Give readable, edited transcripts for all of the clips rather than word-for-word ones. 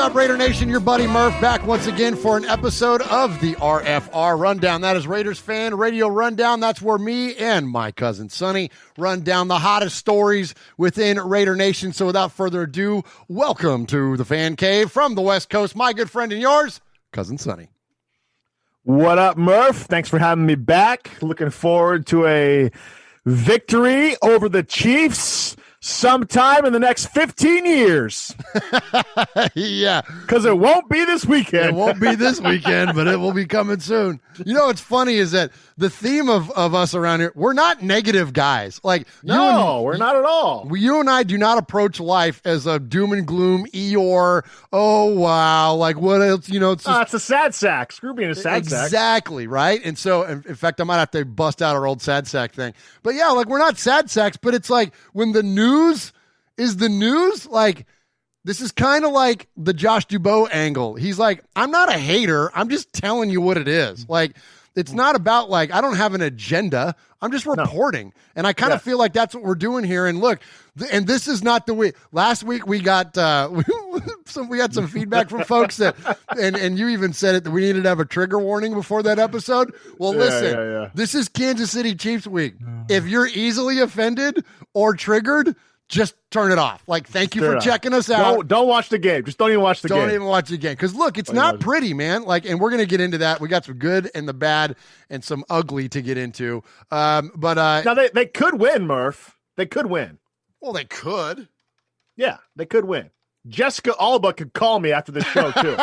up, Raider Nation? Your buddy Murph back once again for an episode of the RFR Rundown. That is Raiders Fan Radio Rundown. That's where me and my cousin Sonny run down the hottest stories within Raider Nation. So without further ado, welcome to the Fan Cave from the West Coast. My good friend and yours, cousin Sonny. What up, Murph? Thanks for having me back. Looking forward to a victory over the Chiefs sometime in the next 15 years. Yeah. Because it won't be this weekend. It won't be this weekend, but it will be coming soon. You know what's funny is that the theme of us around here, we're not negative guys. Like, we're not at all. You and I do not approach life as a doom and gloom, Eeyore, oh, wow, like what else? You know, it's just, it's a sad sack. Screw being a sad sack. Exactly, right? And so, in fact, I might have to bust out our old sad sack thing. But yeah, like we're not sad sacks, but it's like when the news is the news, like this is kind of like the Josh Dubois angle. He's like, I'm not a hater. I'm just telling you what it is. Like, it's not about like, I don't have an agenda. I'm just reporting. No. And I kind of feel like that's what we're doing here. And look, and this is not the way. Last week we got, we had some feedback from folks that, and you even said it, that we needed to have a trigger warning before that episode. Well, listen, this is Kansas City Chiefs week. If you're easily offended or triggered, just turn it off. Like, thank you for checking us out. Don't watch the game. Just don't even watch the game. Don't even watch the game. Because, look, it's not pretty, man. Like, and we're going to get into that. We got some good and the bad and some ugly to get into. But now, they could win, Murph. They could win. Well, they could. Yeah, they could win. Jessica Alba could call me after this show, too.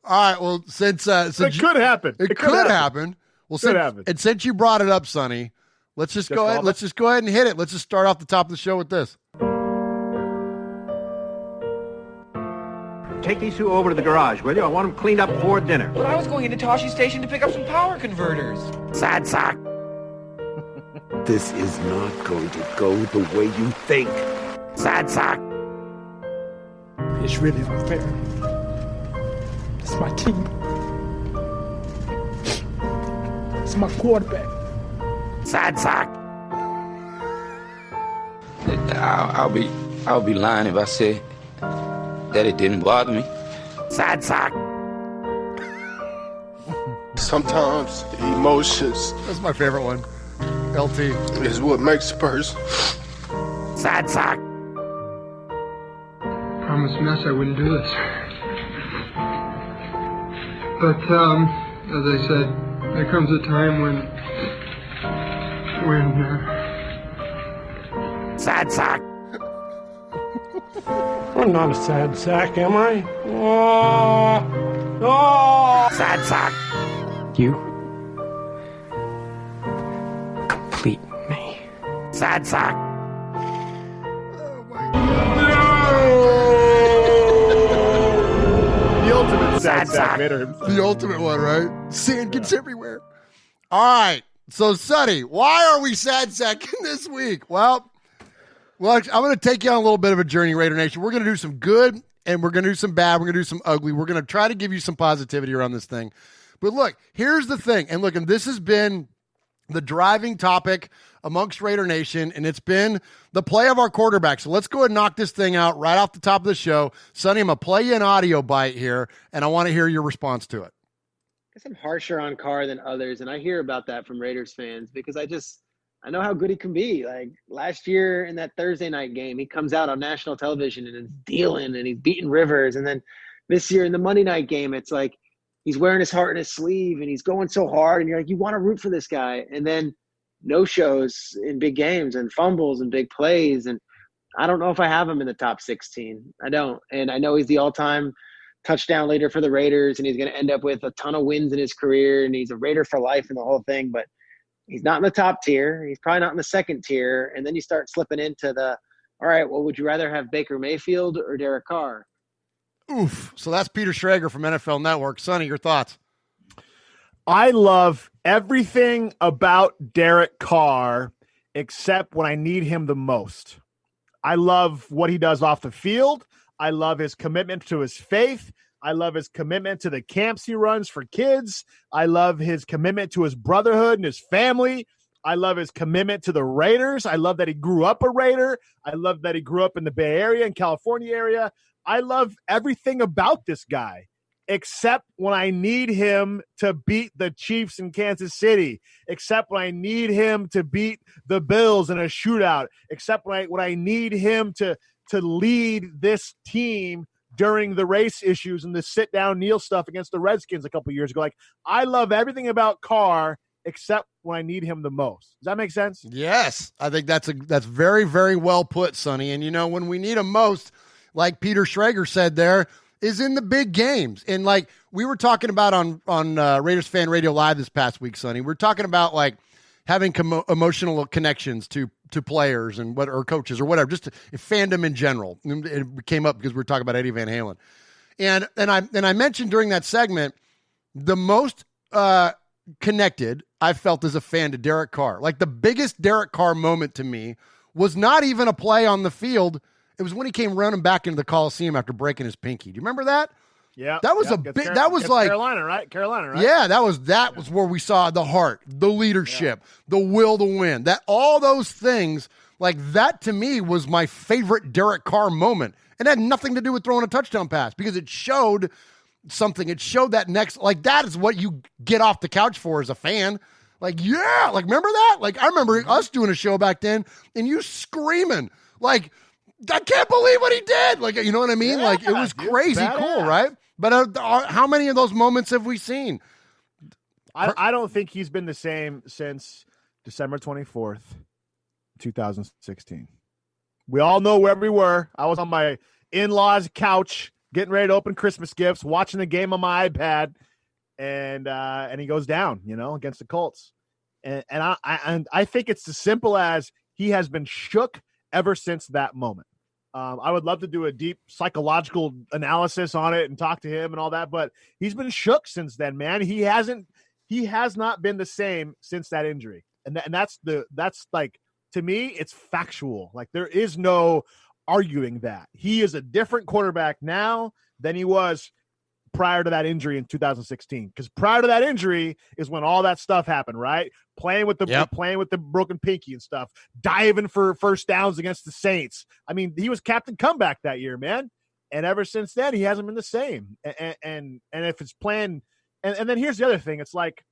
All right, well, since it could happen. It could happen. Well, and since you brought it up, Sonny, let's just go ahead. Let's just go ahead and hit it. Let's just start off the top of the show with this. Take these two over to the garage, will you? I want them cleaned up before dinner. But I was going into Toshi Station to pick up some power converters. Sadsack. This is not going to go the way you think. Sadsack. It's really not fair. It's my team. It's my quarterback. Sadsack. I'll be lying if I say that it didn't bother me. Sadsack. Sometimes emotions. That's my favorite one. LT is what makes a person. Sadsack. Promised Mess I wouldn't do this. But as I said, there comes a time when sad sack. I'm not a sad sack, am I? Sad sack. You complete me. Sad sack. Oh my God. The ultimate sad sack. The ultimate one, right? Sand gets everywhere. All right. So, Sonny, why are we sad sacking this week? Well, I'm going to take you on a little bit of a journey, Raider Nation. We're going to do some good, and we're going to do some bad. We're going to do some ugly. We're going to try to give you some positivity around this thing. But look, here's the thing. And look, and this has been the driving topic amongst Raider Nation, and it's been the play of our quarterback. So let's go ahead and knock this thing out right off the top of the show. Sonny, I'm going to play you an audio bite here, and I want to hear your response to it. I'm harsher on Carr than others, and I hear about that from Raiders fans because I know how good he can be. Like last year in that Thursday night game, he comes out on national television and is dealing and he's beating Rivers. And then this year in the Monday night game, it's like he's wearing his heart in his sleeve and he's going so hard and you're like, you want to root for this guy. And then no shows in big games and fumbles and big plays. And I don't know if I have him in the top 16. I don't. And I know he's the all-time touchdown leader for the Raiders and he's going to end up with a ton of wins in his career and he's a Raider for life and the whole thing. But he's not in the top tier. He's probably not in the second tier. And then you start slipping into the, all right, well, would you rather have Baker Mayfield or Derek Carr? Oof. So that's Peter Schrager from NFL Network. Sonny, your thoughts? I love everything about Derek Carr except when I need him the most. I love what he does off the field. I love his commitment to his faith. I love his commitment to the camps he runs for kids. I love his commitment to his brotherhood and his family. I love his commitment to the Raiders. I love that he grew up a Raider. I love that he grew up in the Bay Area and California area. I love everything about this guy, except when I need him to beat the Chiefs in Kansas City, except when I need him to beat the Bills in a shootout, except when I need him to lead this team during the race issues and the sit-down kneel stuff against the Redskins a couple years ago. Like, I love everything about Carr except when I need him the most. Does that make sense? Yes. I think that's very, very well put, Sonny. And, when we need him most, like Peter Schrager said there, is in the big games. And, like, we were talking about on Raiders Fan Radio Live this past week, Sonny, we're talking about, like, having emotional connections to players and or coaches or whatever, just fandom in general. It came up because we were talking about Eddie Van Halen. And I mentioned during that segment, the most connected I felt as a fan to Derek Carr. Like, the biggest Derek Carr moment to me was not even a play on the field. It was when he came running back into the Coliseum after breaking his pinky. Do you remember that? Yeah. That was that was like Carolina, right? Yeah, that was where we saw the heart, the leadership, the will to win. That all those things, like, that to me was my favorite Derek Carr moment. It had nothing to do with throwing a touchdown pass because it showed something. It showed that that is what you get off the couch for as a fan. Like, yeah, like, remember that? Like, I remember us doing a show back then and you screaming, like, I can't believe what he did. Like, you know what I mean? Yeah, like, it was crazy cool, right? But how many of those moments have we seen? I don't think he's been the same since December 24th, 2016. We all know where we were. I was on my in-laws' couch getting ready to open Christmas gifts, watching the game on my iPad, and he goes down, against the Colts. And I think it's as simple as he has been shook ever since that moment. I would love to do a deep psychological analysis on it and talk to him and all that, but he's been shook since then, man. He has not been the same since that injury. And that's like, to me, it's factual. Like, there is no arguing that. He is a different quarterback now than he was prior to that injury in 2016. Because prior to that injury is when all that stuff happened, right? Playing with the broken pinky and stuff, diving for first downs against the Saints. I mean, he was Captain Comeback that year, man. And ever since then, he hasn't been the same. And if it's playing, and then here's the other thing. It's like,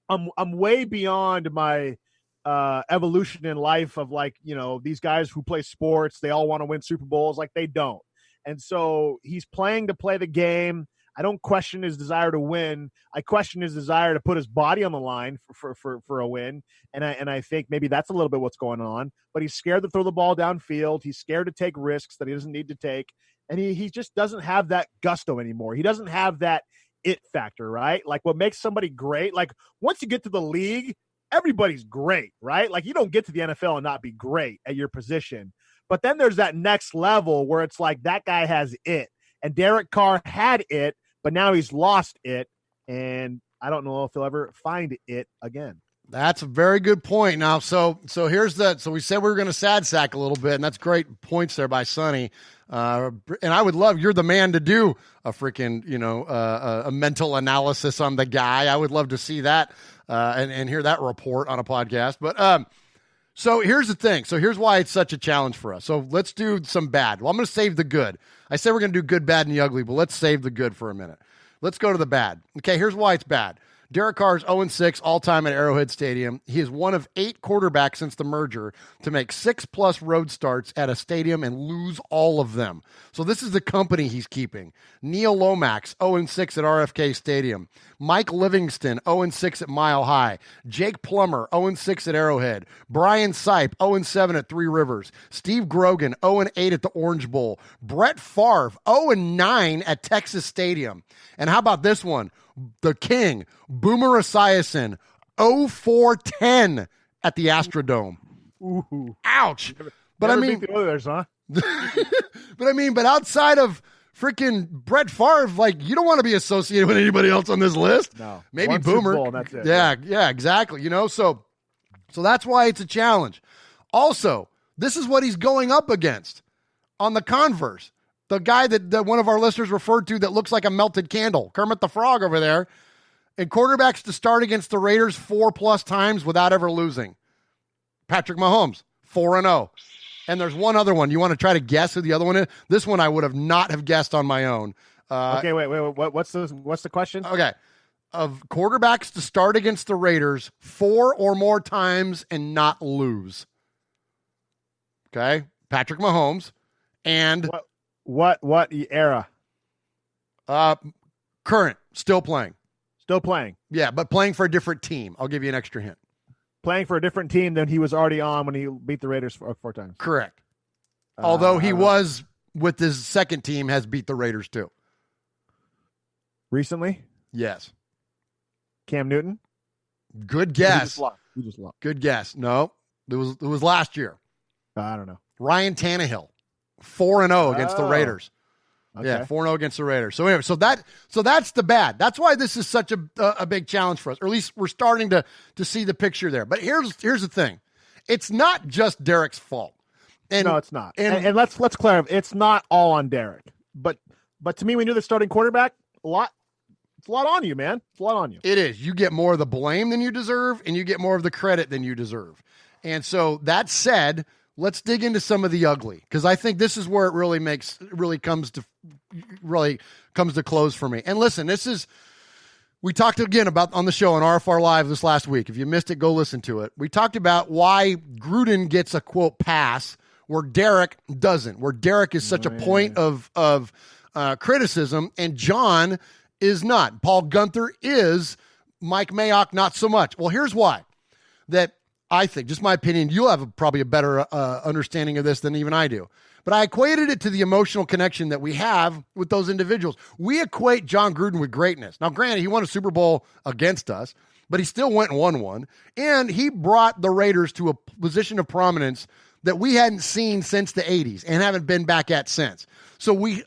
I'm way beyond my evolution in life of, like, these guys who play sports, they all want to win Super Bowls. Like, they don't. And so he's playing to play the game. I don't question his desire to win. I question his desire to put his body on the line for a win. And I think maybe that's a little bit what's going on. But he's scared to throw the ball downfield. He's scared to take risks that he doesn't need to take. And he just doesn't have that gusto anymore. He doesn't have that it factor, right? Like, what makes somebody great, like, once you get to the league, everybody's great, right? Like, you don't get to the NFL and not be great at your position. But then there's that next level where it's like, that guy has it. And Derek Carr had it, but now he's lost it. And I don't know if he'll ever find it again. That's a very good point. Now, so here's so we said we were going to sad sack a little bit, and that's great points there by Sonny. And I would love, you're the man to do a freaking, a mental analysis on the guy. I would love to see that and hear that report on a podcast. But so here's the thing. So here's why it's such a challenge for us. So let's do some bad. Well, I'm going to save the good. I said we're going to do good, bad, and the ugly, but let's save the good for a minute. Let's go to the bad. Okay, here's why it's bad. Derek Carr is 0-6 all-time at Arrowhead Stadium. He is one of 8 quarterbacks since the merger to make 6+ road starts at a stadium and lose all of them. So this is the company he's keeping. Neil Lomax, 0-6 at RFK Stadium. Mike Livingston, 0-6 at Mile High. Jake Plummer, 0-6 at Arrowhead. Brian Sipe, 0-7 at Three Rivers. Steve Grogan, 0-8 at the Orange Bowl. Brett Favre, 0-9 at Texas Stadium. And how about this one? The King, Boomer Esiason, 0-4-10 at the Astrodome. Ooh. Ouch. But Never I mean, beat the Oilers, huh? but outside of freaking Brett Favre, like, you don't want to be associated with anybody else on this list. No. Maybe One Boomer. Super Bowl, that's it. Yeah, exactly. So that's why it's a challenge. Also, this is what he's going up against on the converse. The guy that one of our listeners referred to that looks like a melted candle, Kermit the Frog over there. and quarterbacks to start against the Raiders 4+ times without ever losing. Patrick Mahomes, 4-0. And there's one other one. You want to try to guess who the other one is? This one I would have not have guessed on my own. Okay, wait. What's the question? Okay. Of quarterbacks to start against the Raiders 4 or more times and not lose. Okay. Patrick Mahomes. And what era? Current. Still playing. Still playing. Yeah, but playing for a different team. I'll give you an extra hint. Playing for a different team than he was already on when he beat the Raiders 4 times. Correct. Although he was with his second team has beat the Raiders too. Recently? Yes. Cam Newton? Good guess. You just lost. Good guess. No, it was last year. I don't know. Ryan Tannehill, 4-0 against the Raiders. Okay. Yeah, 4-0 against the Raiders. So anyway, so that's the bad. That's why this is such a big challenge for us. Or at least we're starting to see the picture there. But here's the thing. It's not just Derek's fault. And, no, it's not. And let's clarify. It's not all on Derek. But to me, when you're the starting quarterback, it's a lot on you, man. It's a lot on you. It is. You get more of the blame than you deserve, and you get more of the credit than you deserve. And so that said, let's dig into some of the ugly, because I think this is where it really comes to close for me. And listen, we talked again about on the show on RFR Live this last week. If you missed it, go listen to it. We talked about why Gruden gets a quote pass where Derek doesn't, where Derek is such a point of criticism and John is not. Paul Gunther is, Mike Mayock not so much. Well, here's why. That I think, just my opinion, you'll have probably a better understanding of this than even I do. But I equated it to the emotional connection that we have with those individuals. We equate John Gruden with greatness. Now, granted, he won a Super Bowl against us, but he still went and won one. And he brought the Raiders to a position of prominence that we hadn't seen since the 80s and haven't been back at since. So we,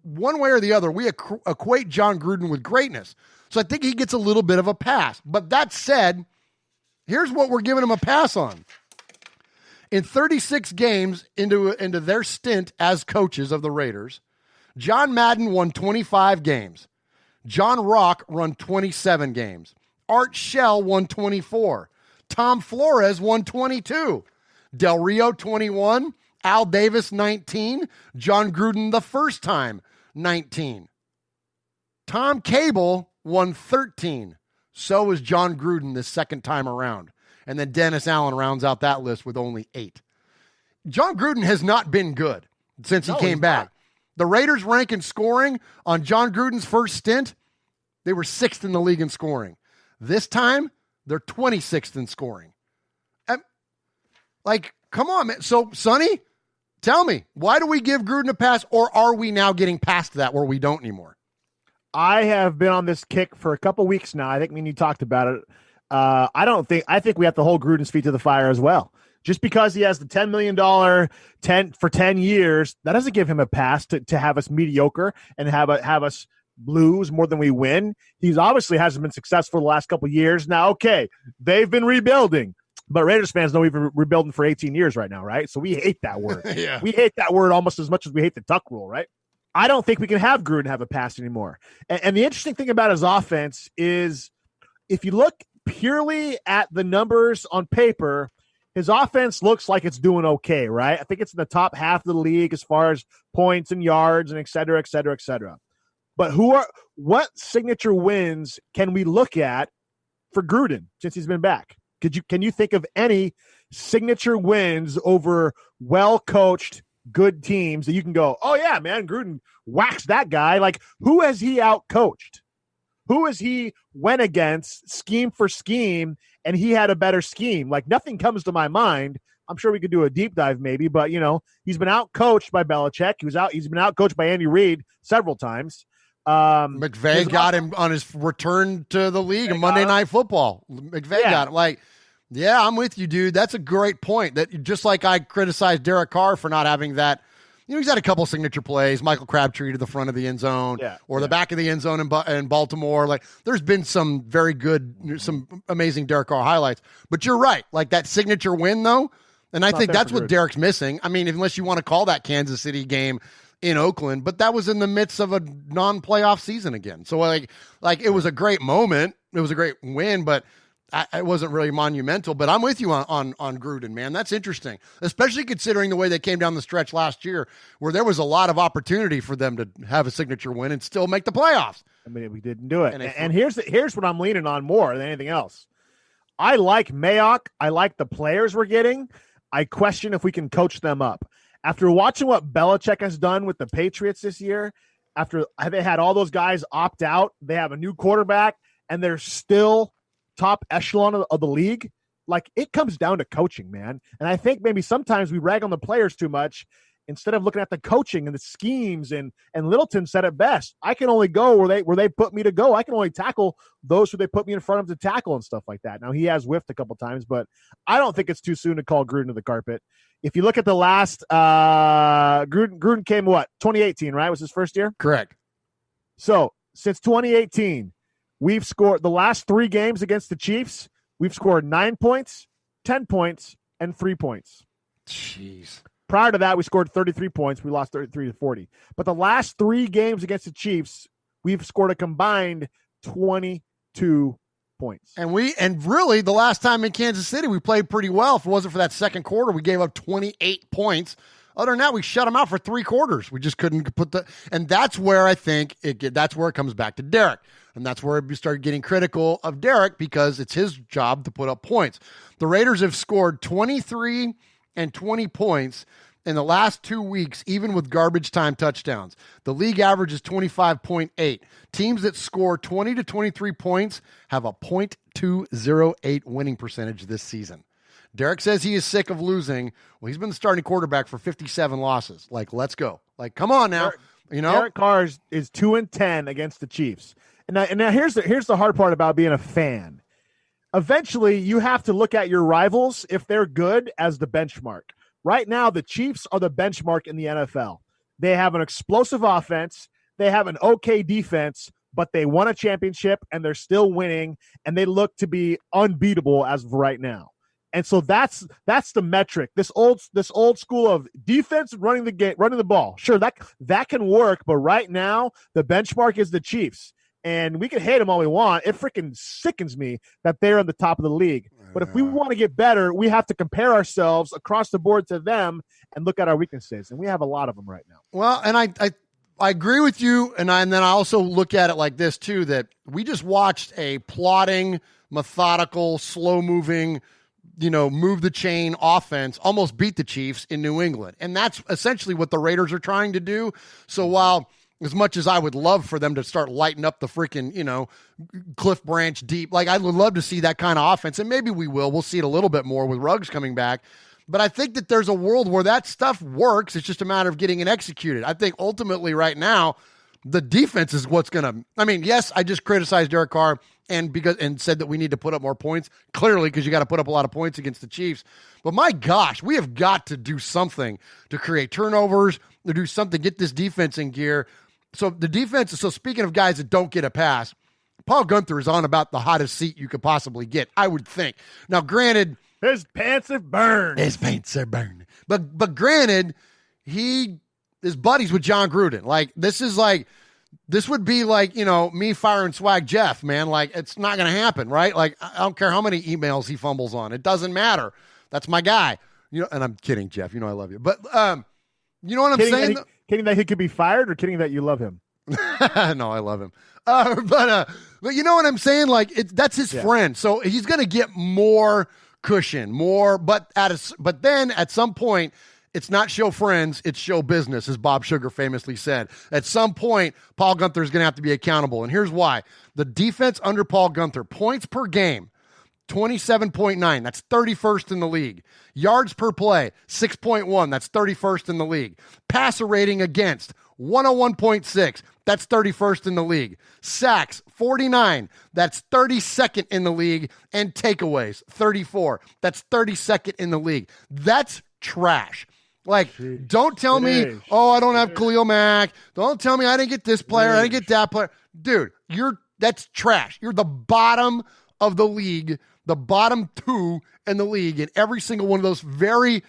one way or the other, we equate John Gruden with greatness. So I think he gets a little bit of a pass. But that said, here's what we're giving him a pass on. In 36 games into their stint as coaches of the Raiders, John Madden won 25 games. John Rock won 27 games. Art Shell won 24. Tom Flores won 22. Del Rio 21. Al Davis 19. John Gruden the first time 19. Tom Cable won 13. So was John Gruden the second time around. And then Dennis Allen rounds out that list with only 8. John Gruden has not been good since he came back. Not. The Raiders rank in scoring on John Gruden's first stint, they were 6th in the league in scoring. This time, they're 26th in scoring. Come on, man. So, Sonny, tell me, why do we give Gruden a pass, or are we now getting past that where we don't anymore? I have been on this kick for a couple weeks now. I think you talked about it. I think we have to hold Gruden's feet to the fire as well. Just because he has the $10 million for 10 years, that doesn't give him a pass to have us mediocre and have us lose more than we win. He's obviously hasn't been successful the last couple of years. Now, okay, they've been rebuilding, but Raiders fans know we've been rebuilding for 18 years right now, right? So we hate that word. Yeah. We hate that word almost as much as we hate the tuck rule, right? I don't think we can have Gruden have a pass anymore. And the interesting thing about his offense is if you look purely at the numbers on paper, his offense looks like it's doing okay, right? I think it's in the top half of the league as far as points and yards and et cetera, et cetera, et cetera. But what signature wins can we look at for Gruden since he's been back? Can you think of any signature wins over well-coached, good teams that you can go, oh yeah, man, Gruden waxed that guy? Like, who has he out-coached? Who has he went against scheme for scheme and he had a better scheme? Like, nothing comes to my mind. I'm sure we could do a deep dive maybe, but he's been out-coached by Belichick. He's been out-coached by Andy Reid several times. McVay got him on his return to the league in Monday Night Football. McVay got him. Yeah, I'm with you, dude. That's a great point. That just like I criticized Derek Carr for not having that. He's had a couple signature plays, Michael Crabtree to the front of the end zone or the back of the end zone in Baltimore. Like, there's been some very good, some amazing Derek Carr highlights. But you're right. Like, that signature win, though, and I think that's what Derek's missing. I mean, unless you want to call that Kansas City game in Oakland, but that was in the midst of a non-playoff season again. So, like it was a great moment, win, but it wasn't really monumental. But I'm with you on Gruden, man. That's interesting, especially considering the way they came down the stretch last year, where there was a lot of opportunity for them to have a signature win and still make the playoffs. I mean, we didn't do it. And here's what I'm leaning on more than anything else. I like Mayock. I like the players we're getting. I question if we can coach them up. After watching what Belichick has done with the Patriots this year, after they had all those guys opt out, they have a new quarterback, and they're still top echelon of the league. Like, it comes down to coaching, man. And I think maybe sometimes we rag on the players too much instead of looking at the coaching and the schemes. And Littleton said it best. I can only go where they put me to go. I can only tackle those who they put me in front of to tackle and stuff like that. Now, he has whiffed a couple times, but I don't think it's too soon to call Gruden to the carpet. If you look at the last Gruden came 2018, right? Was his first year? Correct. So since 2018, we've scored the last 3 games against the Chiefs. We've scored 9 points, 10 points, and 3 points. Jeez. Prior to that, we scored 33 points. We lost 33-40. But the last 3 games against the Chiefs, we've scored a combined 22 points. And really, the last time in Kansas City, we played pretty well. If it wasn't for that second quarter, we gave up 28 points. Other than that, we shut them out for 3 quarters. We just couldn't and that's where I think that's where it comes back to Derek. And that's where we started getting critical of Derek because it's his job to put up points. The Raiders have scored 23 and 20 points in the last 2 weeks, even with garbage time touchdowns. The league average is 25.8. Teams that score 20 to 23 points have a .208 winning percentage this season. Derek says he is sick of losing. Well, he's been the starting quarterback for 57 losses. Like, let's go. Like, come on now. Derek Carr is 2-10 against the Chiefs. And now here's the hard part about being a fan. Eventually, you have to look at your rivals, if they're good, as the benchmark. Right now, the Chiefs are the benchmark in the NFL. They have an explosive offense. They have an okay defense, but they won a championship, and they're still winning, and they look to be unbeatable as of right now. And so that's the metric. This old school of defense running the ball. Sure, that can work, but right now, the benchmark is the Chiefs. And we can hate them all we want. It freaking sickens me that they're on the top of the league. But if we want to get better, we have to compare ourselves across the board to them and look at our weaknesses. And we have a lot of them right now. Well, and I agree with you. And then I also look at it like this, too, that we just watched a plodding, methodical, slow-moving, move the chain offense almost beat the Chiefs in New England. And that's essentially what the Raiders are trying to do. So while as much as I would love for them to start lighting up the freaking, Cliff Branch deep, like I would love to see that kind of offense. And maybe we will. We'll see it a little bit more with Ruggs coming back. But I think that there's a world where that stuff works. It's just a matter of getting it executed. I think ultimately right now, the defense is what's going to, yes, I just criticized Derek Carr and said that we need to put up more points, clearly, because you got to put up a lot of points against the Chiefs. But my gosh, we have got to do something to create turnovers, to do something, get this defense in gear. So the defense, so speaking of guys that don't get a pass, Paul Guenther is on about the hottest seat you could possibly get, I would think. Now, granted, his pants have burned. But granted, he is buddies with John Gruden. Like, this would be like, me firing Swag Jeff, man. Like, it's not going to happen, right? Like, I don't care how many emails he fumbles on. It doesn't matter. That's my guy. And I'm kidding, Jeff. I love you. But, you know what I'm saying? Kidding that he could be fired or kidding that you love him? No, I love him. But you know what I'm saying? Like, that's his friend. So he's going to get more cushion, but then at some point, it's not show friends, it's show business, as Bob Sugar famously said. At some point, Paul Guenther is going to have to be accountable. And here's why. The defense under Paul Guenther, points per game, 27.9. That's 31st in the league. Yards per play, 6.1. That's 31st in the league. Passer rating against, 101.6. That's 31st in the league. Sacks, 49. That's 32nd in the league. And takeaways, 34. That's 32nd in the league. That's trash. Like, don't tell me, I don't have Khalil Mack. Don't tell me I didn't get this player. I didn't get that player. Dude, that's trash. You're the bottom of the league, the bottom 2 in the league, in every single one of those very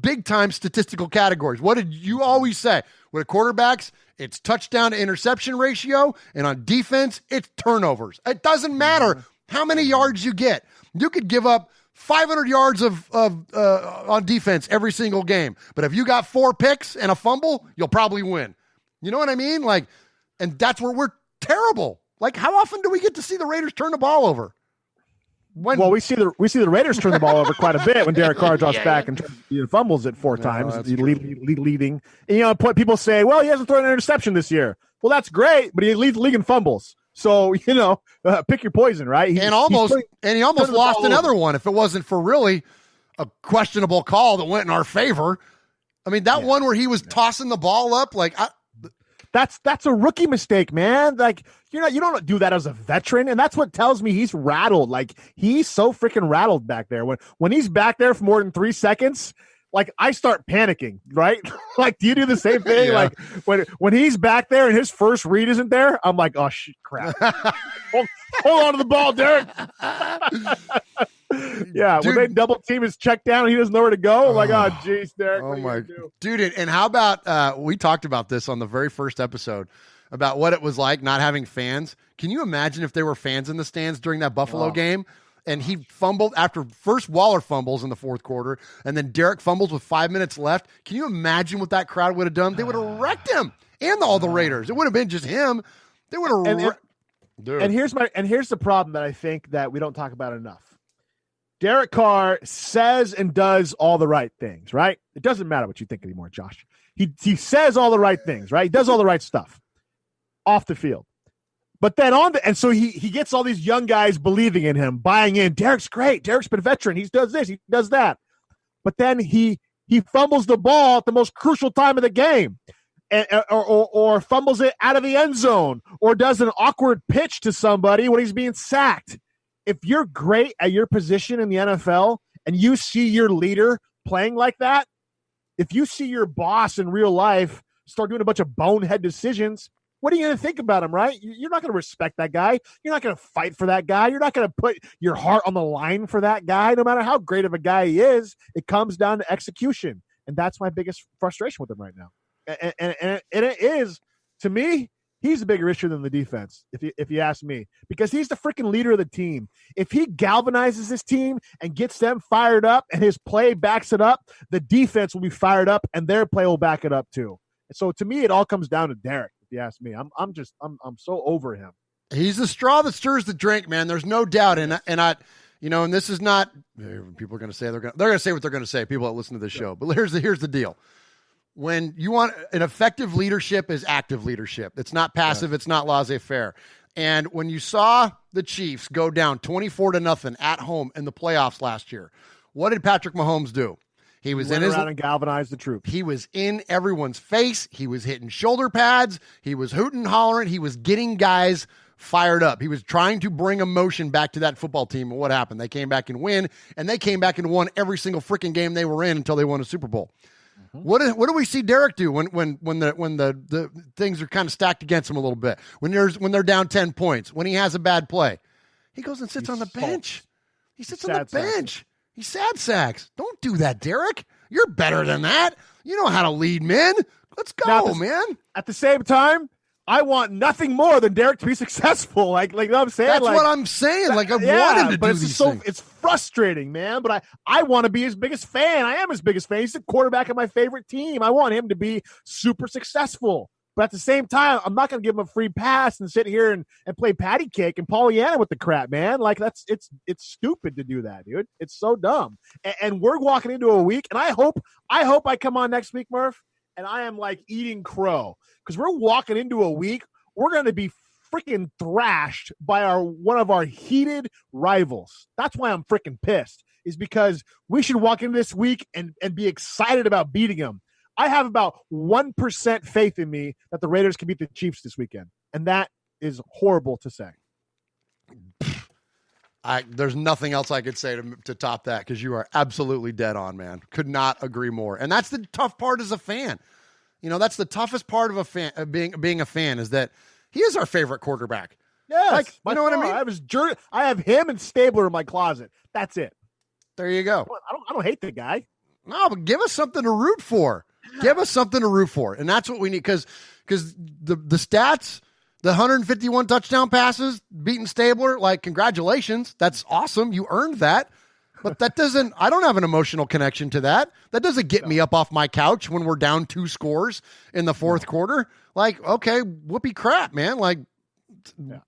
big time statistical categories. What did you always say? With quarterbacks, it's touchdown to interception ratio, and on defense, it's turnovers. It doesn't matter how many yards you get. You could give up 500 yards on defense every single game, but if you got 4 picks and a fumble, you'll probably win. You know what I mean? Like, and that's where we're terrible. Like, how often do we get to see the Raiders turn the ball over? Well, we see the Raiders turn the ball over quite a bit when Derek Carr drops back and fumbles it 4 times, leading. And, people say, well, he hasn't thrown an interception this year. Well, that's great, but he leads the league in fumbles. So, pick your poison, right? He almost lost another one if it wasn't for really a questionable call that went in our favor. I mean, that one where he was tossing the ball up, that's a rookie mistake, man. Like, you don't do that as a veteran, and that's what tells me he's rattled. Like, he's so freaking rattled back there. When he's back there for more than 3 seconds, like, I start panicking, right? Like, do you do the same thing? Yeah. Like, when he's back there and his first read isn't there, I'm like, oh shit, crap. hold on to the ball, Derek. Yeah, dude, when they double team his check down and he doesn't know where to go, I'm like, oh, jeez, Derek. Oh, my. Dude, and how about we talked about this on the very first episode about what it was like not having fans. Can you imagine if there were fans in the stands during that Buffalo game and he fumbled after first Waller fumbles in the fourth quarter and then Derek fumbles with 5 minutes left? Can you imagine what that crowd would have done? They would have wrecked him and all the Raiders. It would have been just him. They would have And here's the problem that I think that we don't talk about enough. Derek Carr says and does all the right things, right? It doesn't matter what you think anymore, Josh. He says all the right things, right? He does all the right stuff off the field. But then and so he gets all these young guys believing in him, buying in. Derek's great. Derek's been a veteran. He does this. He does that. But then he fumbles the ball at the most crucial time of the game, or fumbles it out of the end zone, or does an awkward pitch to somebody when he's being sacked. If you're great at your position in the NFL and you see your leader playing like that, if you see your boss in real life start doing a bunch of bonehead decisions, what are you going to think about him, right? You're not going to respect that guy. You're not going to fight for that guy. You're not going to put your heart on the line for that guy, no matter how great of a guy he is. It comes down to execution, and that's my biggest frustration with him right now. And it is, to me, he's a bigger issue than the defense, if you ask me, because he's the freaking leader of the team. If he galvanizes this team and gets them fired up and his play backs it up, the defense will be fired up and their play will back it up too. And so to me, it all comes down to Derek, if you ask me. I'm so over him. He's the straw that stirs the drink, man. There's no doubt. And this is not, people are going to say, they're going to say what they're going to say, people that listen to this show. But here's the deal. When you want an effective leadership is active leadership. It's not passive. It's not laissez-faire. And when you saw the Chiefs go down 24-0 at home in the playoffs last year, what did Patrick Mahomes do? He was around and galvanized the troops. He was in everyone's face. He was hitting shoulder pads. He was hooting, hollering. He was getting guys fired up. He was trying to bring emotion back to that football team. And what happened? They came back and win, and they came back and won every single freaking game they were in until they won a Super Bowl. What do we see Derek do when the things are kind of stacked against him a little bit? When they're down 10 points, when he has a bad play, he goes and sits on the bench. He sits on the bench. He Sadsacks. Don't do that, Derek. You're better than that. You know how to lead men. Let's go, man. At the same time, I want nothing more than Derek to be successful. Like you know what I'm saying? That's what I'm saying. Like, I want him to do these things. It's frustrating, man. But I want to be his biggest fan. I am his biggest fan. He's the quarterback of my favorite team. I want him to be super successful. But at the same time, I'm not going to give him a free pass and sit here and play patty cake and Pollyanna with the crap, man. Like, it's stupid to do that, dude. It's so dumb. And we're walking into a week, and I hope I come on next week, Murph, and I am like eating crow because we're walking into a week. We're going to be freaking thrashed by one of our heated rivals. That's why I'm freaking pissed, is because we should walk into this week and be excited about beating them. I have about 1% faith in me that the Raiders can beat the Chiefs this weekend, and that is horrible to say. There's nothing else I could say to top that, because you are absolutely dead on, man. Could not agree more. And that's the tough part as a fan. You know, that's the toughest part of a fan, being a fan, is that he is our favorite quarterback. Yes, like, you know what I mean? I have him and Stabler in my closet. That's it. There you go. I don't hate the guy. No, but give us something to root for. Give us something to root for. And that's what we need because the stats, the 151 touchdown passes, beating Stabler, like, congratulations. That's awesome. You earned that. But that doesn't, I don't have an emotional connection to that. That doesn't get me up off my couch when we're down 2 scores in the fourth quarter. Like, okay, whoopee crap, man. Like,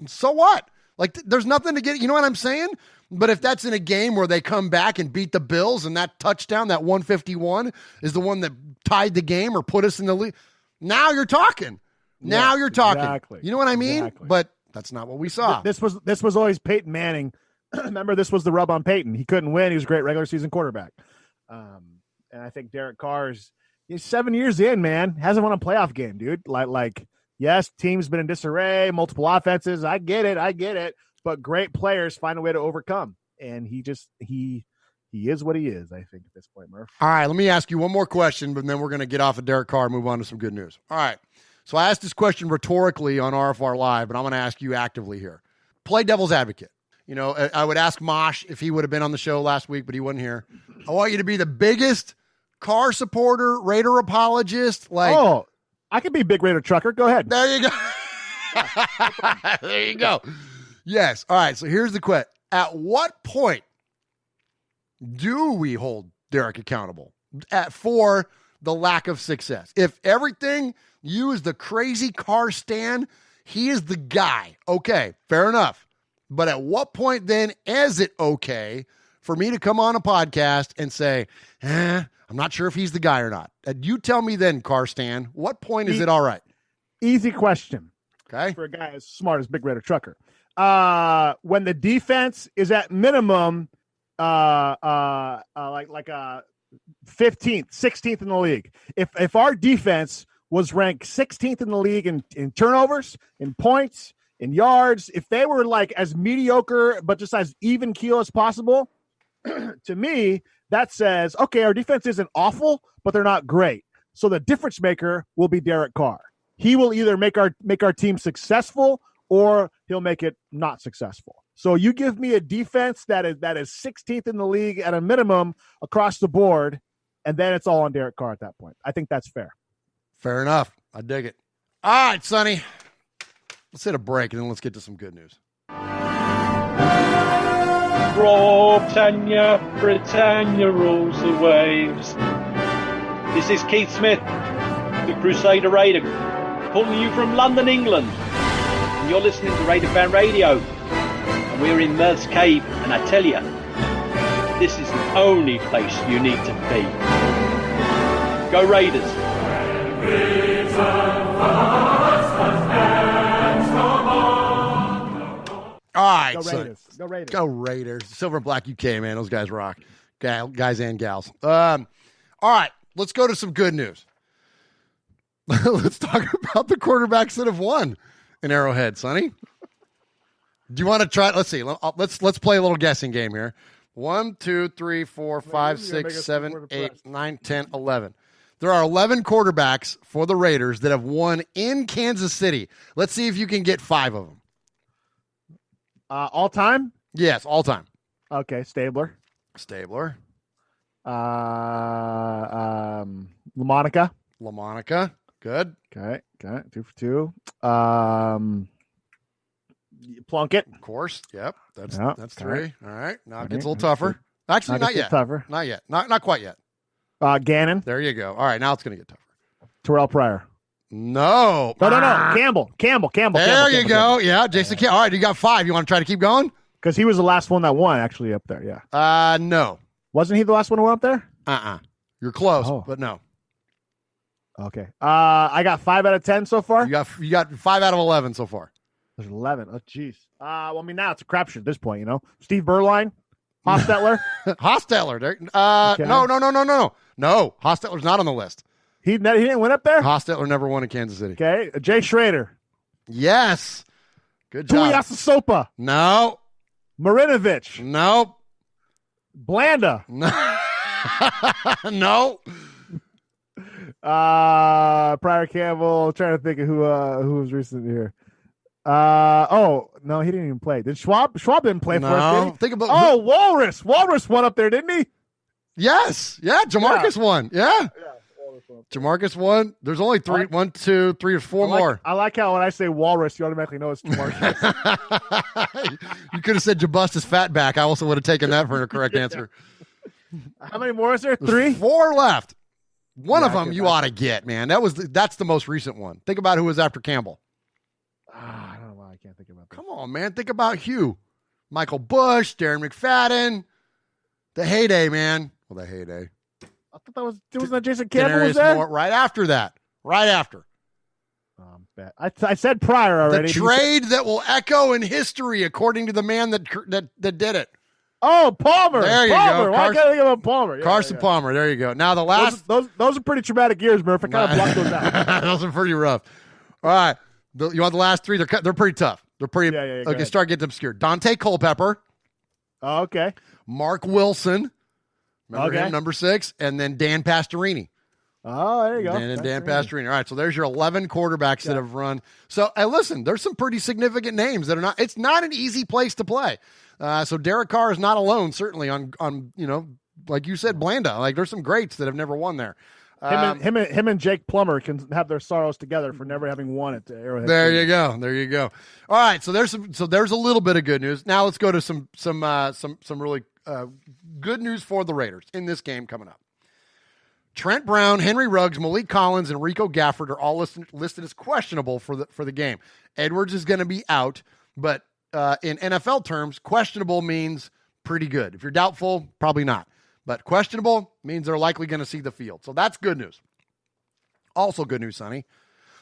so what? Like, there's nothing to get, you know what I'm saying? But if that's in a game where they come back and beat the Bills and that touchdown, that 151 is the one that tied the game or put us in the lead, now you're talking. Now you're talking. Exactly. You know what I mean? Exactly. But that's not what we saw. This was always Peyton Manning. Remember, this was the rub on Peyton. He couldn't win. He was a great regular season quarterback. And I think Derek Carr's, he's 7 years in, man. Hasn't won a playoff game, dude. Like, yes, team's been in disarray, multiple offenses. I get it. But great players find a way to overcome. And he is what he is, I think, at this point, Murph. All right, let me ask you one more question, but then we're going to get off of Derek Carr and move on to some good news. All right. So I asked this question rhetorically on RFR Live, but I'm going to ask you actively here. Play devil's advocate. You know, I would ask Mosh if he would have been on the show last week, but he wasn't here. I want you to be the biggest Carr supporter, Raider apologist. Like, oh, I could be big Raider trucker. Go ahead. There you go. There you go. Yes. All right. So here's the question. At what point do we hold Derek accountable for the lack of success? If everything, you as the crazy Carr stan, he is the guy. Okay, fair enough. But at what point then is it okay for me to come on a podcast and say, I'm not sure if he's the guy or not? You tell me then, Carr stan, what point is it all right? Easy question. Okay. For a guy as smart as Big Raider Trucker. When the defense is at minimum like 15th, 16th in the league. If our defense was ranked 16th in the league in turnovers, in points, in yards, if they were like as mediocre but just as even keel as possible, to me, that says, okay, our defense isn't awful, but they're not great. So the difference maker will be Derek Carr. He will either make our team successful or he'll make it not successful. So you give me a defense that is 16th in the league at a minimum across the board, and then it's all on Derek Carr at that point. I think that's fair. Fair enough. I dig it. All right, Sonny. Let's hit a break, and then let's get to some good news. Britannia rules the waves. This is Keith Smith, the Crusader Raider, calling you from London, England. And you're listening to Raider Fan Radio. And we're in Merth's Cave, and I tell you, this is the only place you need to be. Go Raiders! All right, Go Raiders. Go Raiders. Go Raiders. Silver and Black UK, man. Those guys rock. Guys and gals. All right, let's go to some good news. Let's talk about the quarterbacks that have won in Arrowhead, Sonny. Do you want to try? Let's see. Let's play a little guessing game here. 1, 2, 3, 4, 5, 6, 7, 8, 9, 10, 11. There are 11 quarterbacks for the Raiders that have won in Kansas City. Let's see if you can get 5 of them. All time? Yes, all time. Okay, Stabler. LaMonica. Good. Okay. 2 for 2. Plunkett. Of course. Yep. That's 3. Okay. All right. Now it gets a little tougher. Actually, not yet. Tougher. Not yet. Not quite yet. Gannon. There you go. All right. Now it's going to get tougher. Terrell Pryor. No. No. Campbell. There you go. Yeah. Jason Campbell. All right. You got 5. You want to try to keep going? Because he was the last one that won, actually, up there. Yeah. No. Wasn't he the last one who went up there? You're close, but no. Okay. I got 5 out of 10 so far. You got 5 out of 11 so far. There's 11. Oh, jeez. Well, I mean, now it's a crapshoot at this point, you know. Steve Berline, Hostetler. Hostetler. Okay. No. Hostetler's not on the list. He didn't win up there? Hostetler never won in Kansas City. Okay. Jay Schrader. Yes. Good job. Tuiasosopa. No. Marinovich. No. Blanda. No. No. Pryor Campbell. Trying to think of who was recent here. No, he didn't even play. Did Schwab? Schwab didn't play for us, did he? Think about Walrus. Walrus won up there, didn't he? Yes. Yeah. Jamarcus won. Yeah. Jamarcus won. There's only three, 1, 2, 3 or 4 more. I like how when I say walrus, you automatically know it's Jamarcus. You could have said Jabustus Fatback. I also would have taken that for a correct answer. How many more is there? There's 3? 4 left. One of them you ought to get, man. That's the most recent one. Think about who was after Campbell. I don't know why I can't think about that. Come on, man. Think about Hugh. Michael Bush, Darren McFadden. The heyday, man. Well, the heyday. I thought that wasn't that Jason Campbell was there? Right after that. Right after. I said prior already. The trade that will echo in history, according to the man that did it. Oh, Palmer. There you Palmer. go. Why can't I think about Palmer? Yeah, Carson Palmer. There you go. Now the last. Those are pretty traumatic years, Murph. I kind of blocked those out. Those are pretty rough. All right. You want the last 3? They're pretty tough. They're pretty. Yeah, okay, start getting obscure. Dante Culpepper. Oh, okay. Mark Wilson. Remember Okay. him, number 6. And then Dan Pastorini. Oh, there you go. And Dan Pastorini. All right, so there's your 11 quarterbacks that have run. So, listen, there's some pretty significant names that are not. It's not an easy place to play. So Derek Carr is not alone, certainly on like you said, Blanda. Like there's some greats that have never won there. Him and Jake Plummer can have their sorrows together for never having won at Arrowhead. There you go. All right, so there's a little bit of good news. Now let's go to some really good news for the Raiders in this game coming up. Trent Brown, Henry Ruggs, Malik Collins, and Rico Gafford are all listed as questionable for the game. Edwards is going to be out, but in NFL terms, questionable means pretty good. If you're doubtful, probably not. But questionable means they're likely going to see the field. So that's good news. Also good news, Sonny.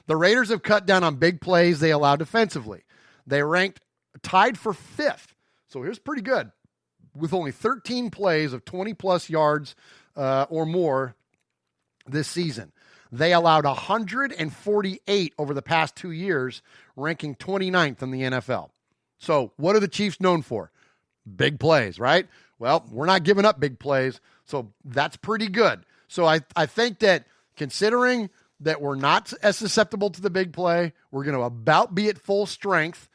The Raiders have cut down on big plays they allow defensively. They ranked tied for 5th. So here's pretty good. With only 13 plays of 20-plus yards or more this season. They allowed 148 over the past 2 years, ranking 29th in the NFL. So what are the Chiefs known for? Big plays, right? Well, we're not giving up big plays, so that's pretty good. So I think that considering that we're not as susceptible to the big play, we're going to about be at full strength,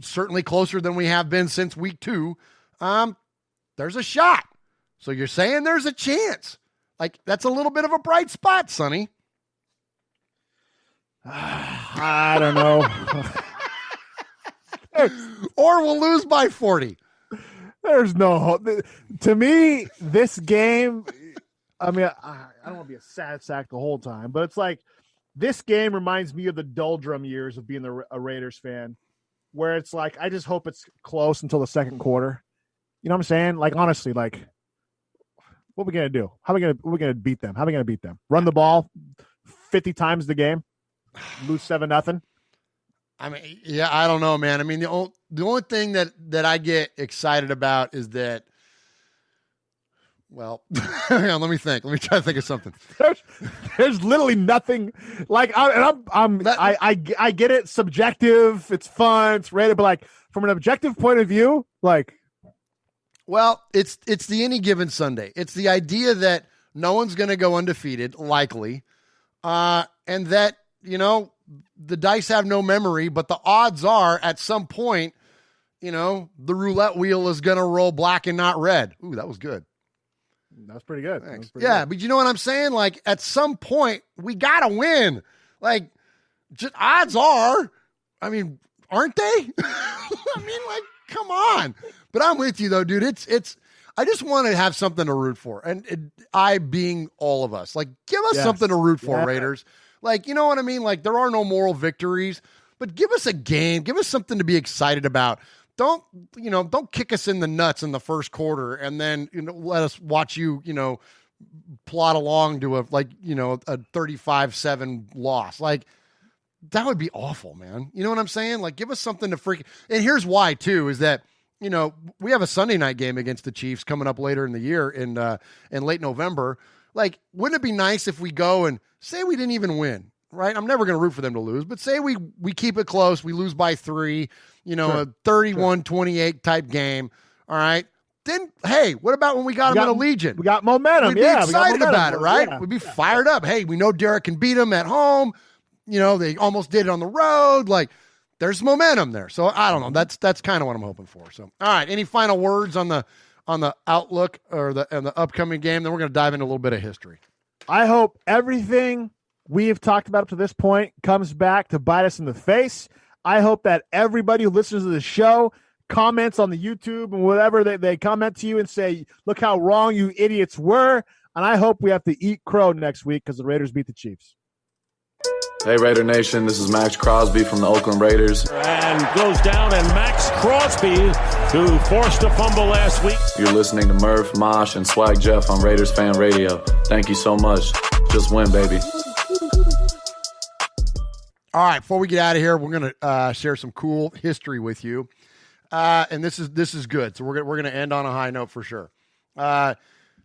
certainly closer than we have been since week 2. There's a shot. So you're saying there's a chance. Like, that's a little bit of a bright spot, Sonny. I don't know. Or we'll lose by 40. There's no hope. To me, this game, I mean, I don't want to be a sad sack the whole time, but it's like this game reminds me of the doldrum years of being a Raiders fan, where it's like, I just hope it's close until the second quarter. You know what I'm saying? Like, honestly, like, what are we going to do? How are we going to beat them? How are we going to beat them? Run the ball 50 times the game? Lose 7-0? I mean, yeah, I don't know, man. I mean, the only thing that I get excited about is that, well, hang on, let me think. Let me try to think of something. There's literally nothing. Like, I get it. Subjective. It's fun. It's rated, but like from an objective point of view, like, well, it's the any given Sunday. It's the idea that no one's going to go undefeated, likely, and that the dice have no memory, but the odds are at some point, the roulette wheel is going to roll black and not red. Ooh, that was good. That's pretty good. Thanks. Yeah, but you know what I'm saying? Like, at some point, we got to win. Like, just odds are, I mean, aren't they? I mean, like, come on. But I'm with you, though, dude. It's. I just want to have something to root for. And I being all of us. Like, give us something to root for, Raiders. Like, you know what I mean? Like, there are no moral victories, but give us a game. Give us something to be excited about. Don't kick us in the nuts in the first quarter and then let us watch you, plot along to a 35-7 loss. Like, that would be awful, man. You know what I'm saying? Like, give us something to freak. And here's why, too, is that, we have a Sunday night game against the Chiefs coming up later in the year in late November. Like, wouldn't it be nice if we go and say we didn't even win, right? I'm never going to root for them to lose, but say we keep it close, we lose by 3, a 31-28 type game, all right? Then, hey, what about when we got them in Allegiant? We got momentum. We'd be excited about it, right? Yeah. We'd be fired up. Hey, we know Derek can beat them at home. They almost did it on the road. Like, there's momentum there. So, I don't know. That's kind of what I'm hoping for. So, all right, any final words on the on the outlook or the upcoming game. Then we're going to dive into a little bit of history. I hope everything we have talked about up to this point comes back to bite us in the face. I hope that everybody who listens to the show comments on the YouTube and whatever they comment to you and say, look how wrong you idiots were. And I hope we have to eat crow next week because the Raiders beat the Chiefs. Hey, Raider Nation, this is Max Crosby from the Oakland Raiders. And goes down, and Max Crosby, who forced a fumble last week. You're listening to Murph, Mosh, and Swag Jeff on Raiders Fan Radio. Thank you so much. Just win, baby. All right, before we get out of here, we're going to share some cool history with you. And this is good. So we're going to end on a high note for sure.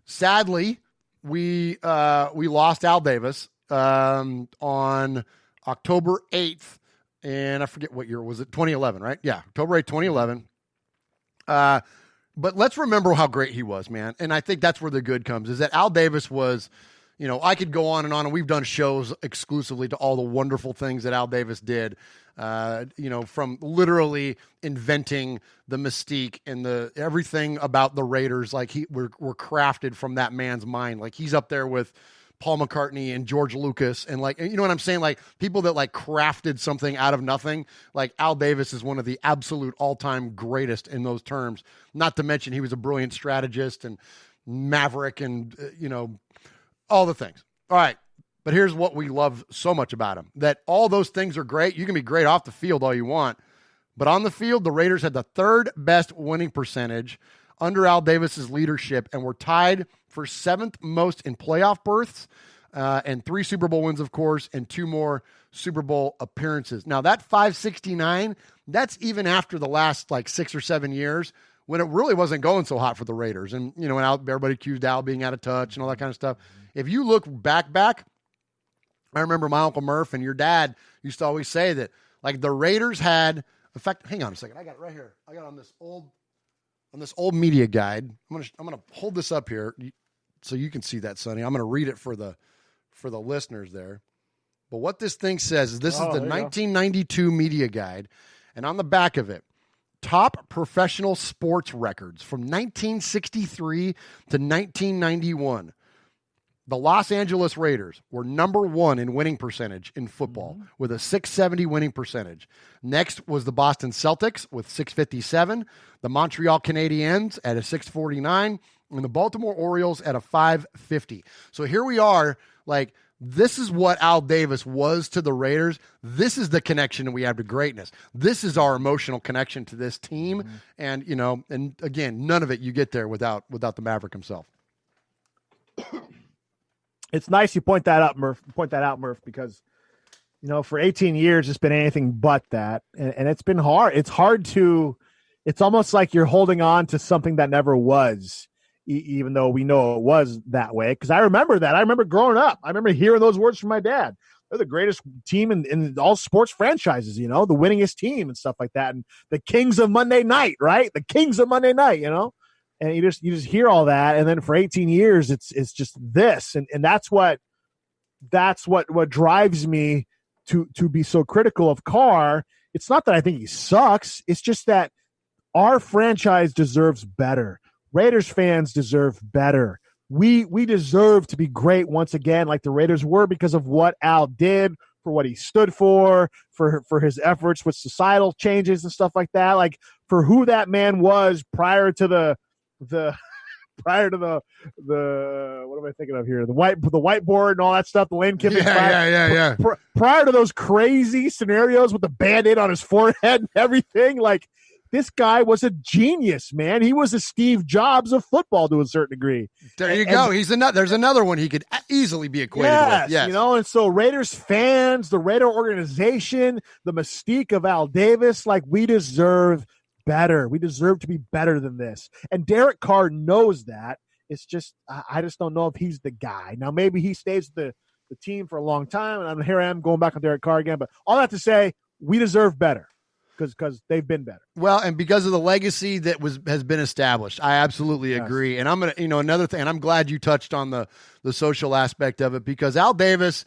Sadly, we lost Al Davis on October 8th, and I forget what year was it, 2011, right? Yeah, October 8th, 2011. But let's remember how great he was, man. And I think that's where the good comes, is that Al Davis was, I could go on, and we've done shows exclusively to all the wonderful things that Al Davis did, from literally inventing the mystique and everything about the Raiders. Like were crafted from that man's mind. Like he's up there with Paul McCartney and George Lucas, and you know what I'm saying? Like people that crafted something out of nothing. Like Al Davis is one of the absolute all-time greatest in those terms. Not to mention he was a brilliant strategist and maverick and, all the things. All right. But here's what we love so much about him, that all those things are great. You can be great off the field all you want, but on the field, the Raiders had the third best winning percentage under Al Davis's leadership and were tied for seventh most in playoff berths, and 3 Super Bowl wins, of course, and 2 more Super Bowl appearances. Now that 569, that's even after the last 6 or 7 years when it really wasn't going so hot for the Raiders. And, when everybody accused Al being out of touch and all that kind of stuff. If you look back, I remember my Uncle Murph and your dad used to always say that the Raiders had, in fact, hang on a second. I got it right here. I got it on this old media guide. I'm going to hold this up here so you can see that, Sonny. I'm going to read it for the listeners there. But what this thing says is this is the 1992 media guide, and on the back of it, top professional sports records from 1963 to 1991. The Los Angeles Raiders were number 1 in winning percentage in football with a 670 winning percentage. Next was the Boston Celtics with 657, the Montreal Canadiens at a 649, and the Baltimore Orioles at a 550. So here we are, this is what Al Davis was to the Raiders. This is the connection that we have to greatness. This is our emotional connection to this team. And, and again, none of it you get there without the Maverick himself. It's nice you point that out, Murph, because, for 18 years, it's been anything but that. And it's been hard. It's almost like you're holding on to something that never was, even though we know it was that way. Because I remember that. I remember growing up. I remember hearing those words from my dad. They're the greatest team in all sports franchises, the winningest team and stuff like that. And the Kings of Monday Night, right? The Kings of Monday Night, And you just hear all that, and then for 18 years, it's just this, and that's what drives me to be so critical of Carr. It's not that I think he sucks; it's just that our franchise deserves better. Raiders fans deserve better. We deserve to be great once again, like the Raiders were, because of what Al did, for what he stood for his efforts with societal changes and stuff like that, for who that man was prior to the what am I thinking of here? The whiteboard and all that stuff. The Lane Kiffin. Yeah. Prior to those crazy scenarios with the Band-Aid on his forehead and everything, this guy was a genius, man. He was a Steve Jobs of football to a certain degree. There you go. There's another one he could easily be equated with. Yes. And so Raiders fans, the Raider organization, the mystique of Al Davis, we deserve better. We deserve to be better than this. And Derek Carr knows that. It's just, I just don't know if he's the guy. Now, maybe he stays with the team for a long time, and here I am going back on Derek Carr again. But all that to say, we deserve better because they've been better. Well, and because of the legacy that has been established, I absolutely agree. And I'm going to, another thing, and I'm glad you touched on the social aspect of it, because Al Davis,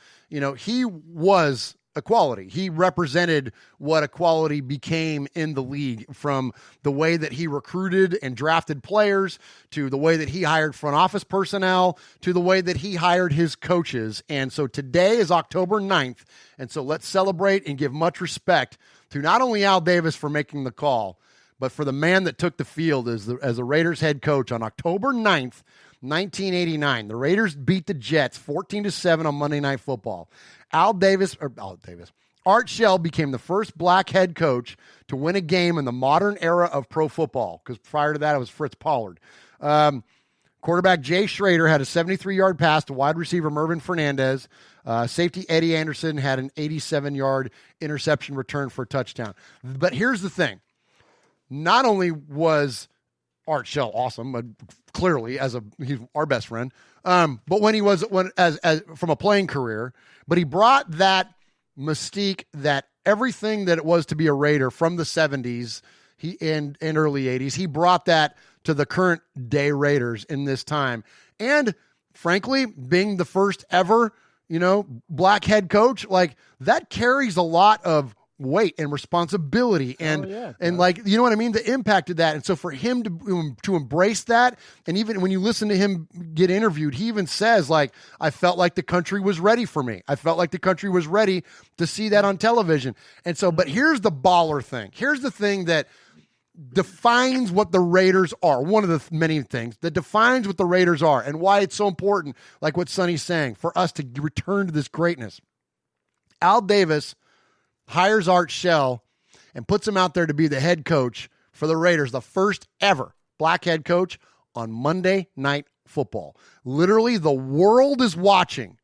he was equality. He represented what equality became in the league, from the way that he recruited and drafted players, to the way that he hired front office personnel, to the way that he hired his coaches. And so today is October 9th. And so let's celebrate and give much respect to not only Al Davis for making the call, but for the man that took the field as the Raiders head coach on October 9th, 1989. The Raiders beat the Jets 14-7 on Monday Night Football. Art Shell became the first black head coach to win a game in the modern era of pro football, because prior to that it was Fritz Pollard. Quarterback Jay Schrader had a 73-yard pass to wide receiver Mervin Fernandez. Safety Eddie Anderson had an 87-yard interception return for a touchdown. But here's the thing. Not only was Art Shell awesome, but clearly he's our best friend. But as from a playing career, but he brought that mystique, that everything that it was to be a Raider from the 70s and early 80s, he brought that to the current day Raiders in this time. And frankly, being the first ever, black head coach, like that carries a lot of weight and responsibility and you know what I mean, the impact of that. And so for him to embrace that, and even when you listen to him get interviewed, he even says, like, I felt like the country was ready for me. I felt like the country was ready to see that on television. And so, but here's the baller thing. Here's the thing that defines what the Raiders are. One of the many things that defines what the Raiders are and why it's so important, like what Sonny's saying, for us to return to this greatness. Al Davis hires Art Shell and puts him out there to be the head coach for the Raiders, the first ever black head coach on Monday Night Football. Literally, the world is watching.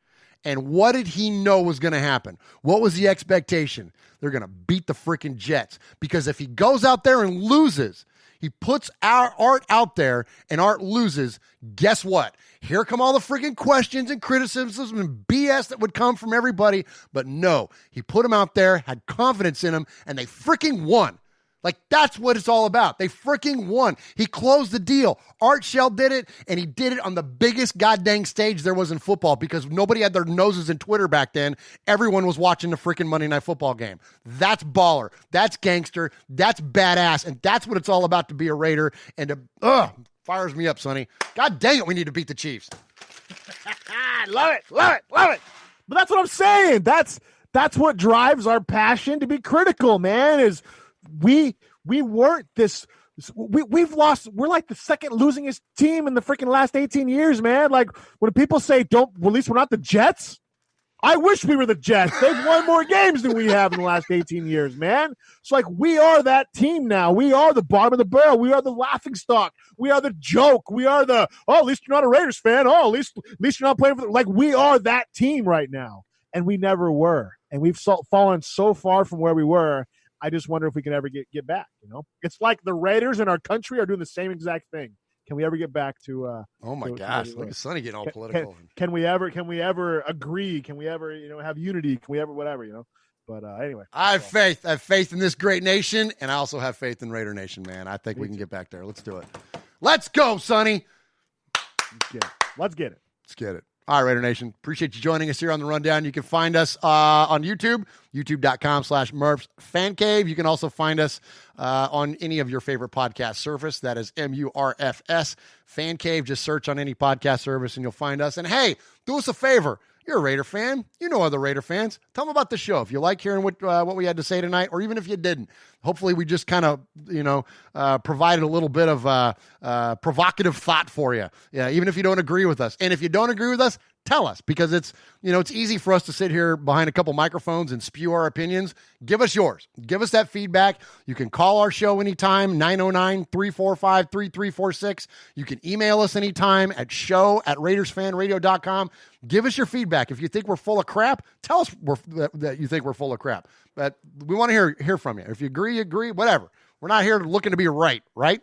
And what did he know was going to happen? What was the expectation? They're going to beat the freaking Jets. Because if he goes out there and loses, he puts our Art out there and Art loses, guess what? Here come all the freaking questions and criticisms and BS that would come from everybody. But no, he put him out there, had confidence in him, and they freaking won. Like, that's what it's all about. They freaking won. He closed the deal. Art Shell did it, and he did it on the biggest goddamn stage there was in football, because nobody had their noses in Twitter back then. Everyone was watching the freaking Monday Night Football game. That's baller. That's gangster. That's badass, and that's what it's all about to be a Raider. And fires me up, Sonny. God dang it, we need to beat the Chiefs. Love it. But that's what I'm saying. That's what drives our passion to be critical, man, is we weren't this. We've lost. We're like the second losingest team in the freaking last 18 years, man. Like, when people say at least we're not the Jets. I wish we were the Jets. They've won more games than we have in the last 18 years, man. It's like, we are that team now. We are the bottom of the barrel. We are the laughing stock. We are the joke. We are the, at least you're not a Raiders fan. At least you're not playing for like, we are that team right now. And we never were. And we've fallen so far from where we were. I just wonder if we can ever get back, It's like the Raiders in our country are doing the same exact thing. Can we ever get back to oh my gosh, look at Sonny getting all political. Can we ever agree? Can we ever, have unity? Can we ever whatever, But anyway. I have faith. I have faith in this great nation, and I also have faith in Raider Nation, man. I think we can get back there. Let's do it. Let's go, Sonny. Let's get it. All right, Raider Nation. Appreciate you joining us here on The Rundown. You can find us on YouTube, youtube.com/Murph's Fan Cave. You can also find us on any of your favorite podcast service. That is MURFS Fan Cave. Just search on any podcast service and you'll find us. And hey, do us a favor. You're a Raider fan. You know other Raider fans. Tell them about the show. If you like hearing what we had to say tonight, or even if you didn't, hopefully we just kind of, provided a little bit of provocative thought for you. Yeah, even if you don't agree with us. And if you don't agree with us, tell us, because it's easy for us to sit here behind a couple microphones and spew our opinions. Give us yours. Give us that feedback. You can call our show anytime, 909-345-3346. You can email us anytime at show@RaidersFanRadio.com. Give us your feedback. If you think we're full of crap, tell us that you think we're full of crap. But we want to hear from you. If you agree, whatever. We're not here looking to be right? Right.